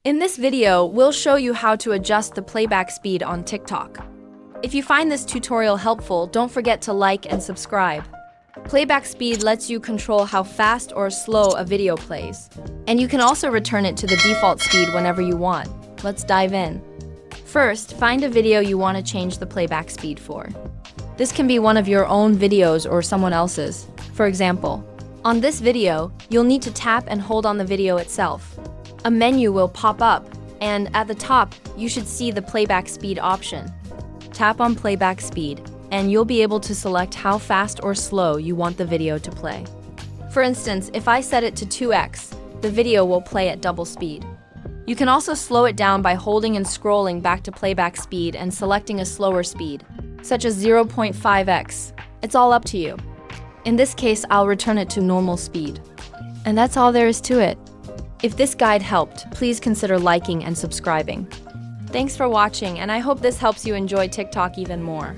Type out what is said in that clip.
In this video, we'll show you how to adjust the playback speed on TikTok. If you find this tutorial helpful, don't forget to like and subscribe. Playback speed lets you control how fast or slow a video plays. And you can also return it to the default speed whenever you want. Let's dive in. First, find a video you want to change the playback speed for. This can be one of your own videos or someone else's. For example, on this video, you'll need to tap and hold on the video itself. A menu will pop up, and at the top, you should see the playback speed option. Tap on playback speed, and you'll be able to select how fast or slow you want the video to play. For instance, if I set it to 2x, the video will play at double speed. You can also slow it down by holding and scrolling back to playback speed and selecting a slower speed, such as 0.5x. It's all up to you. In this case, I'll return it to normal speed. And that's all there is to it. If this guide helped, please consider liking and subscribing. Thanks for watching, and I hope this helps you enjoy TikTok even more.